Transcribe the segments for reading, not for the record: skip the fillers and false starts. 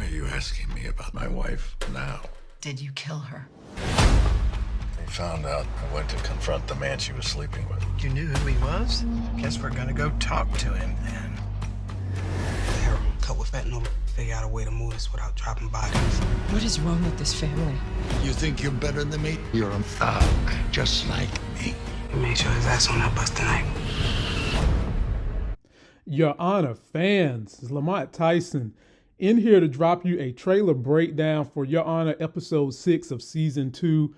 are you asking me about my wife now? Did you kill her? I found out. I went to confront the man she was sleeping with. You knew who he was? Guess we're gonna go talk to him then. The heroin cut with fentanyl. Figure out a way to move this without dropping bodies. What is wrong with this family? You think you're better than me? You're a thug, just like me. We made sure his ass on that bus tonight. Your Honor, fans, it's Lamont Tyson in here to drop you a trailer breakdown for Your Honor episode 6 of season 2.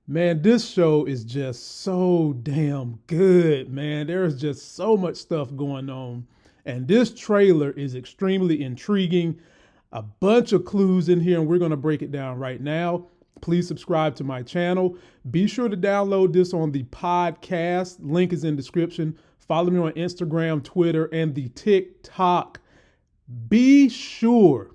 Man, this show is just so damn good, man. There is just so much stuff going on. And this trailer is extremely intriguing. A bunch of clues in here, and we're going to break it down right now. Please subscribe to my channel. Be sure to download this on the podcast. Link is in description. Follow me on Instagram, Twitter, and the TikTok. Be sure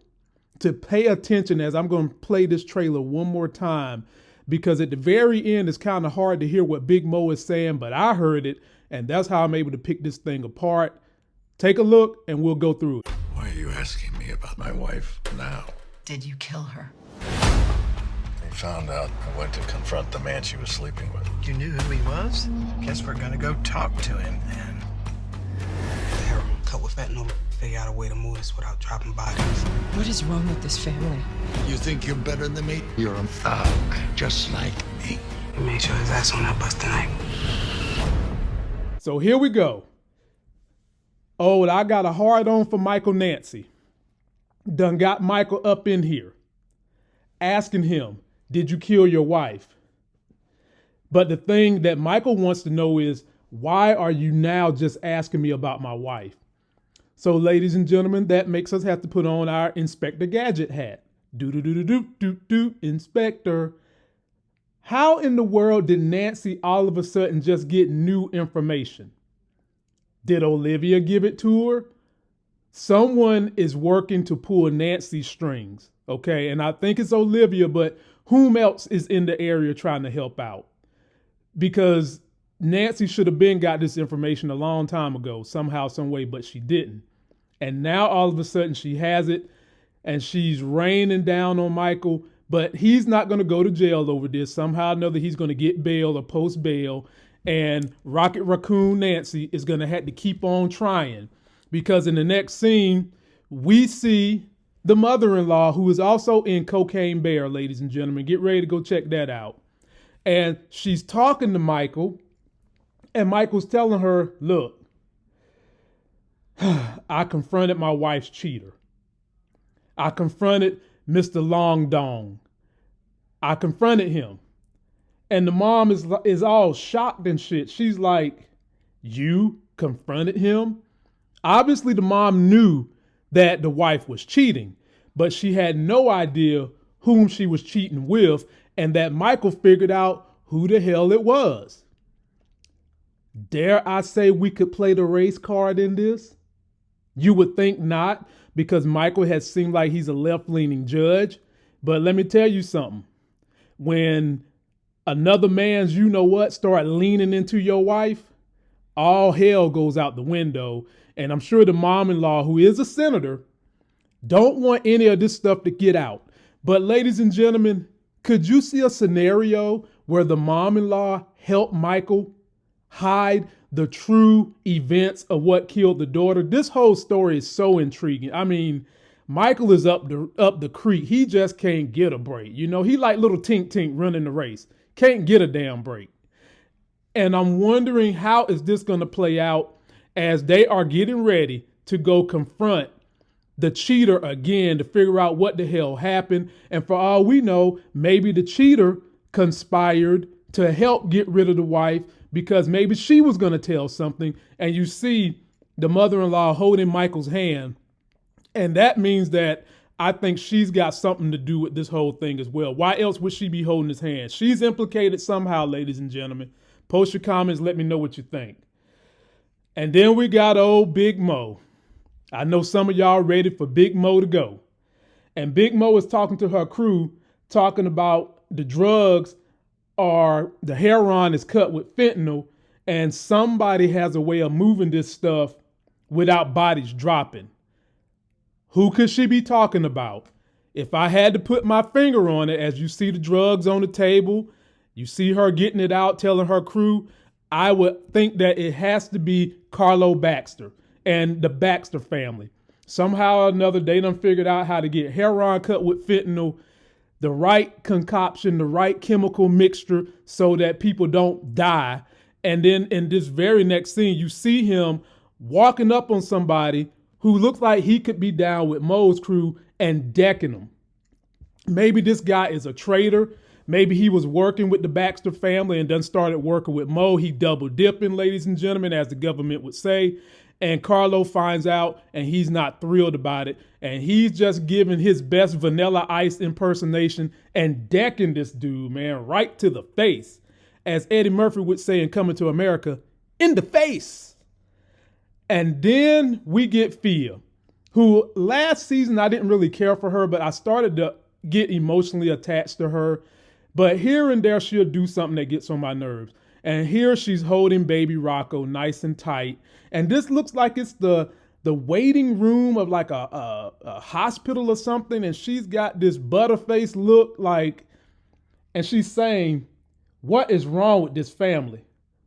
to pay attention as I'm going to play this trailer one more time, because at the very end, it's kind of hard to hear what Big Mo is saying, but I heard it, and that's how I'm able to pick this thing apart. Take a look, and we'll go through it. Why are you asking me about my wife now? Did you kill her? I found out. I went to confront the man she was sleeping with. You knew who he was? Guess we're gonna go talk to him then. The heroin cut with fentanyl. Figure out a way to move this without dropping bodies. What is wrong with this family? You think you're better than me? You're a thug, just like me. We made sure his ass on that bus tonight. So here we go. Oh, and I got a hard on for Michael Nancy. Done got Michael up in here, asking him, did you kill your wife? But the thing that Michael wants to know is, why are you now just asking me about my wife? So ladies and gentlemen, that makes us have to put on our Inspector Gadget hat. Do, Inspector. How in the world did Nancy all of a sudden just get new information? Did Olivia give it to her? Someone is working to pull Nancy's strings, okay? And I think it's Olivia, but whom else is in the area trying to help out? Because Nancy should have been got this information a long time ago, somehow, some way, but she didn't. And now all of a sudden she has it, and she's raining down on Michael, but he's not going to go to jail over this. Somehow or another, he's going to get bail or post bail. And Rocket Raccoon Nancy is going to have to keep on trying, because in the next scene, we see the mother-in-law, who is also in Cocaine Bear, ladies and gentlemen. Get ready to go check that out. And she's talking to Michael, and Michael's telling her, look, I confronted my wife's cheater. I confronted Mr. Long Dong. I confronted him. And the mom is all shocked and shit. She's like, you confronted him? Obviously, the mom knew that the wife was cheating, but she had no idea whom she was cheating with, and that Michael figured out who the hell it was. Dare I say we could play the race card in this? You would think not, because Michael has seemed like he's a left-leaning judge. But let me tell you something. When another man's you-know-what start leaning into your wife, all hell goes out the window. And I'm sure the mom-in-law, who is a senator, don't want any of this stuff to get out. But ladies and gentlemen, could you see a scenario where the mom-in-law helped Michael hide the true events of what killed the daughter? This whole story is so intriguing. I mean, Michael is up the creek. He just can't get a break. You know, he like little Tink Tink running the race. Can't get a damn break. And I'm wondering, how is this going to play out as they are getting ready to go confront the cheater again to figure out what the hell happened. And for all we know, maybe the cheater conspired to help get rid of the wife, because maybe she was going to tell something. And you see the mother-in-law holding Michael's hand. And that means that I think she's got something to do with this whole thing as well. Why else would she be holding his hand? She's implicated somehow, ladies and gentlemen. Post your comments. Let me know what you think. And then we got old Big Mo. I know some of y'all ready for Big Mo to go. And Big Mo is talking to her crew, talking about the drugs, or the heroin is cut with fentanyl, and somebody has a way of moving this stuff without bodies dropping. Who could she be talking about? If I had to put my finger on it, as you see the drugs on the table, you see her getting it out, telling her crew, I would think that it has to be Carlo Baxter and the Baxter family. Somehow or another, they done figured out how to get heroin cut with fentanyl, the right concoction, the right chemical mixture so that people don't die. And then in this very next scene, you see him walking up on somebody who looks like he could be down with Mo's crew and decking them. Maybe this guy is a traitor. Maybe he was working with the Baxter family and then started working with Mo. He double dipping, ladies and gentlemen, as the government would say. And Carlo finds out and he's not thrilled about it. And he's just giving his best Vanilla Ice impersonation and decking this dude, man, right to the face. As Eddie Murphy would say in Coming to America, in the face. And then we get Fia, who last season I didn't really care for her, but I started to get emotionally attached to her. But here and there, she'll do something that gets on my nerves. And here she's holding baby Rocco nice and tight. And this looks like it's the waiting room of like a hospital or something. And she's got this butterface look like, and she's saying, what is wrong with this family?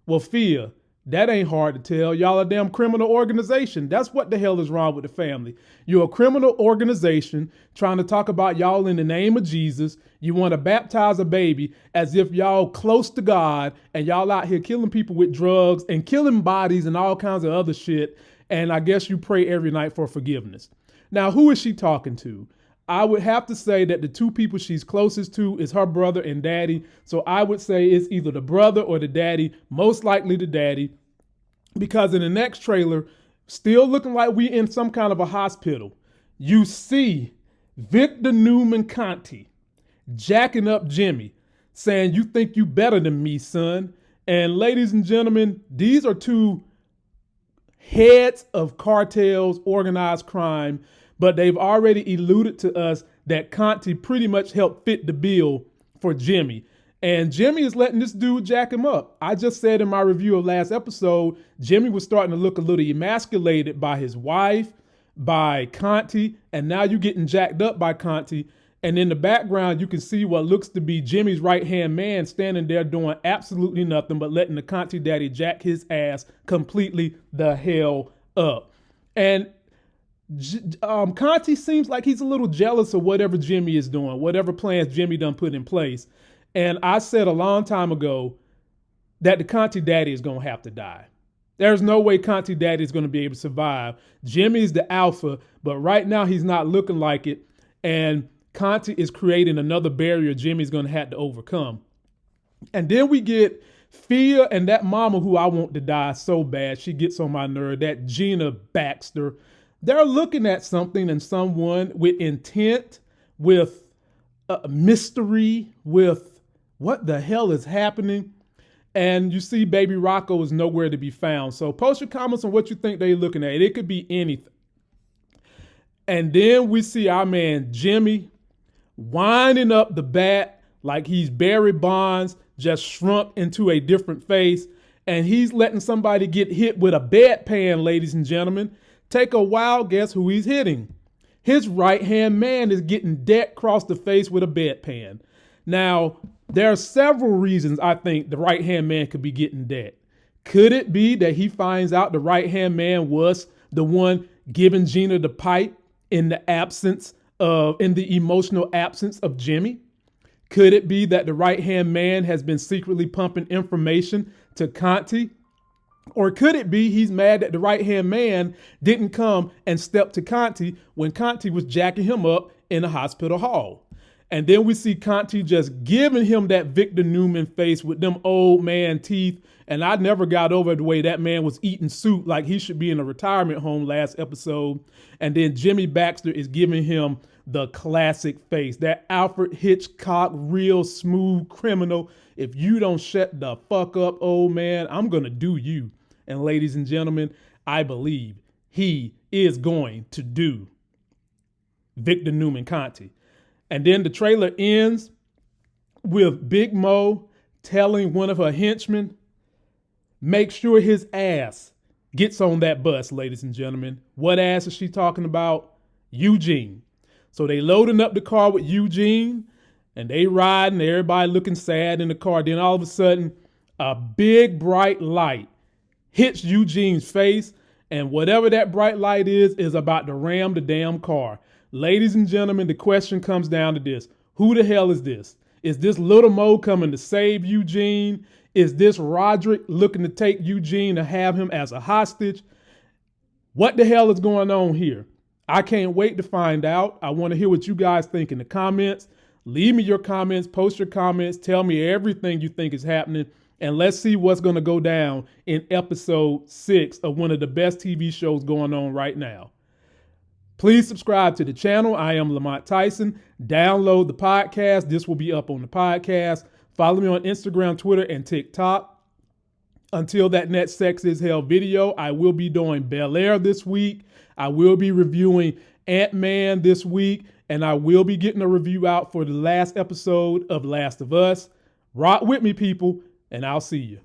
Well, Fia, that ain't hard to tell. Y'all a damn criminal organization. That's what the hell is wrong with the family. You're a criminal organization trying to talk about y'all in the name of Jesus. You want to baptize a baby as if y'all close to God and y'all out here killing people with drugs and killing bodies and all kinds of other shit. And I guess you pray every night for forgiveness. Now, who is she talking to? I would have to say that the two people she's closest to is her brother and daddy. So I would say it's either the brother or the daddy, most likely the daddy, because in the next trailer, still looking like we in some kind of a hospital, you see Victor Newman Conti jacking up Jimmy, saying, you think you better than me, son. And ladies and gentlemen, these are two heads of cartels, organized crime, but they've already alluded to us that Conti pretty much helped fit the bill for Jimmy. And Jimmy is letting this dude jack him up. I just said in my review of last episode, Jimmy was starting to look a little emasculated by his wife, by Conti, and now you're getting jacked up by Conti. And in the background, you can see what looks to be Jimmy's right-hand man standing there doing absolutely nothing but letting the Conti daddy jack his ass completely the hell up. And Conti seems like he's a little jealous of whatever Jimmy is doing, whatever plans Jimmy done put in place. And I said a long time ago that the Conti daddy is going to have to die. There's no way Conti daddy is going to be able to survive. Jimmy's the alpha, but right now he's not looking like it. And Conti is creating another barrier Jimmy's going to have to overcome. And then we get Fia and that mama who I want to die so bad. She gets on my nerve, that Gina Baxter. They're looking at something and someone with intent, with mystery, with what the hell is happening. And you see baby Rocco is nowhere to be found. So post your comments on what you think they're looking at. It could be anything. And then we see our man Jimmy winding up the bat like he's Barry Bonds, just shrunk into a different face. And he's letting somebody get hit with a bedpan, ladies and gentlemen. Take a wild guess who he's hitting. His right-hand man is getting decked across the face with a bedpan. Now, there are several reasons I think the right-hand man could be getting decked. Could it be that he finds out the right-hand man was the one giving Gina the pipe in the emotional absence of Jimmy? Could it be that the right-hand man has been secretly pumping information to Conti? Or could it be he's mad that the right-hand man didn't come and step to Conti when Conti was jacking him up in a hospital hall? And then we see Conti just giving him that Victor Newman face with them old man teeth. And I never got over the way that man was eating soup like he should be in a retirement home last episode. And then Jimmy Baxter is giving him the classic face, that Alfred Hitchcock, real smooth criminal. If you don't shut the fuck up, old man, I'm going to do you. And ladies and gentlemen, I believe he is going to do Victor Newman Conti. And then the trailer ends with Big Mo telling one of her henchmen, make sure his ass gets on that bus, ladies and gentlemen. What ass is she talking about? Eugene. So they loading up the car with Eugene, and they riding, everybody looking sad in the car. Then all of a sudden, a big bright light hits Eugene's face, and whatever that bright light is about to ram the damn car. Ladies and gentlemen, the question comes down to this. Who the hell is this? Is this Little Mo coming to save Eugene? Is this Roderick looking to take Eugene to have him as a hostage? What the hell is going on here? I can't wait to find out. I want to hear what you guys think in the comments. Leave me your comments, post your comments, tell me everything you think is happening, and let's see what's going to go down in episode 6 of one of the best TV shows going on right now. Please subscribe to the channel. I am Lamont Tyson. Download the podcast. This will be up on the podcast. Follow me on Instagram, Twitter, and TikTok. Until that next Sex is Hell video, I will be doing Bel Air this week. I will be reviewing Ant-Man this week. And I will be getting a review out for the last episode of Last of Us. Rock with me, people, and I'll see you.